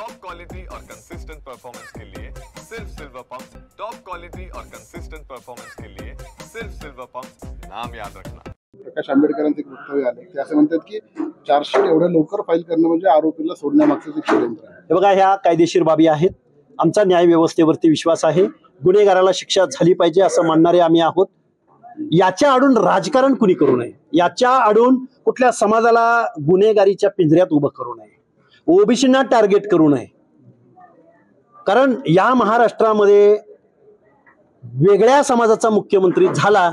Top quality और consistent performance के लिए सिर्फ सिल्वर पंप्स। टॉप क्वालिटी और कंसिस्टेंट परफॉर्मेंस के लिए सिर्फ सिल्वर पंप्स, नाम याद रखना। प्रकाश आंबेडकरांचे एक वक्तव्य आले ते असं म्हणतात की चार्जशीट एवढं लवकर फाईल करणं म्हणजे आरोपीला सोडण्यामागचं एक षडयंत्र आहे। हे बघा, ह्या कायदेशीर बाबी आहेत। आमचा न्याय व्यवस्थेवरती विश्वास आहे। गुन्हेगाराला शिक्षा झाली पाहिजे असं मानणारे आम्ही आहोत। याच्या आडून राजकारण कुणी करू नये, याच्या आडून कुठल्या समाजाला गुन्हेगारीच्या पिंजऱ्यात उभं करू नये, ओबीसींना टार्गेट करू नये। कारण या महाराष्ट्रामध्ये वेगळ्या समाजाचा मुख्यमंत्री झाला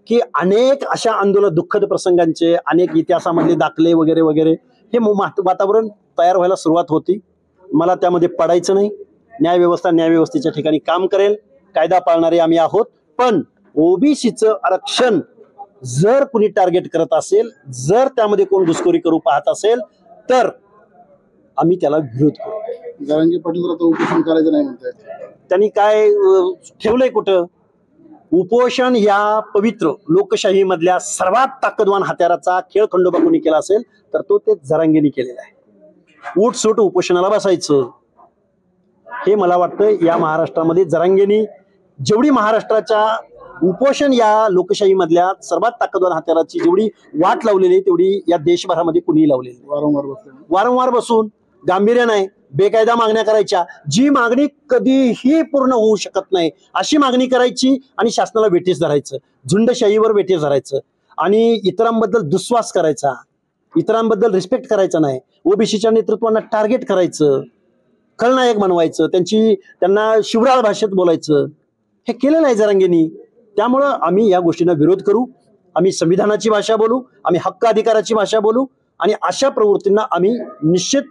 की अनेक अशा आंदोलन दुःखद प्रसंगांचे अनेक इतिहासामधले दाखले वगैरे वगैरे हे वातावरण तयार व्हायला सुरुवात होती। मला त्यामध्ये पडायचं नाही। न्यायव्यवस्था न्यायव्यवस्थेच्या ठिकाणी काम करेल, कायदा पाळणारे आम्ही आहोत। पण ओबीसीचं आरक्षण जर कुणी टार्गेट करत असेल, जर त्यामध्ये कोण घुसखोरी करू पाहत असेल तर आम्ही त्याला विरोध करू। जरांगे पाटील तर उपोषण करायचं नाही म्हणतात। त्यांनी काय ठेवलंय कुठं? उपोषण या पवित्र लोकशाही मधल्या सर्वात ताकदवान हत्याराचा खेळ खंडोबा कोणी केला असेल तर तो ते जरांगेनी केलेला आहे। उठसूट उपोषणाला बसायचं हे मला वाटतं या महाराष्ट्रामध्ये जरांगेनी जेवढी महाराष्ट्राच्या उपोषण या लोकशाही मधल्या सर्वात ताकदवान हत्याराची जेवढी वाट लावलेली आहे तेवढी या देशभरामध्ये कुणीही लावलेली नाही। वारंवार बसून गांभीर्य नाही, बेकायदा मागण्या करायच्या, जी मागणी कधीही पूर्ण होऊ शकत नाही अशी मागणी करायची आणि शासनाला वेठीस धरायचं, झुंडशाहीवर वेठीस धरायचं आणि इतरांबद्दल दुस्वास करायचा, इतरांबद्दल रिस्पेक्ट करायचा नाही, ओबीसीच्या नेतृत्वांना टार्गेट करायचं, खलनायक बनवायचं, त्यांना शिवराळ भाषेत बोलायचं, हे केलेलं आहे जरांगेंनी। त्यामुळं आम्ही या गोष्टींना विरोध करू। आम्ही संविधानाची भाषा बोलू, आम्ही हक्क अधिकाराची भाषा बोलू आणि अशा प्रवृत्तींना आम्ही निश्चित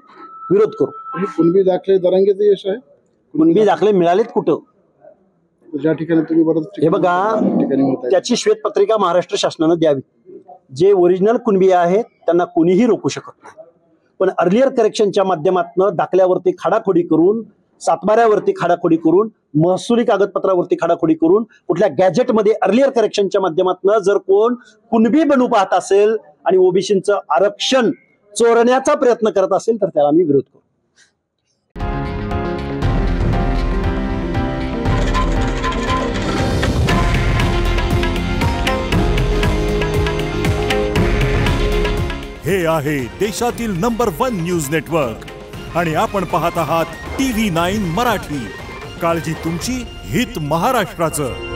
विरोध करू। कुणबी दाखले जरांगेचे यश आहे। कुणबी दाखले मिळालेत कुठं? ज्या ठिकाणी तुम्ही बरंच हे बघा, त्याची श्वेतपत्रिका महाराष्ट्र शासनानं द्यावी। जे ओरिजिनल कुणबी आहेत त्यांना कोणीही रोखू शकत नाही। पण अर्लियर करेक्शनच्या माध्यमातून दाखल्यावरती खाडाखोडी करून, सातबाऱ्यावरती खाडाखोडी करून, महसुली कागदपत्रावरती खाडाखोडी करून, कुठल्या गॅजेटमध्ये अर्लियर करेक्शनच्या माध्यमातून जर कोण कुणबी बनू पाहत असेल आणि ओबीसींचं आरक्षण चोरण्याचा प्रयत्न करत असेल तर त्याला आम्ही विरोध करू। हे आहे देशातील नंबर 1 न्यूज नेटवर्क आणि आपण पाहत आहात TV9 मराठी। काळजी तुमची, हित महाराष्ट्राचं।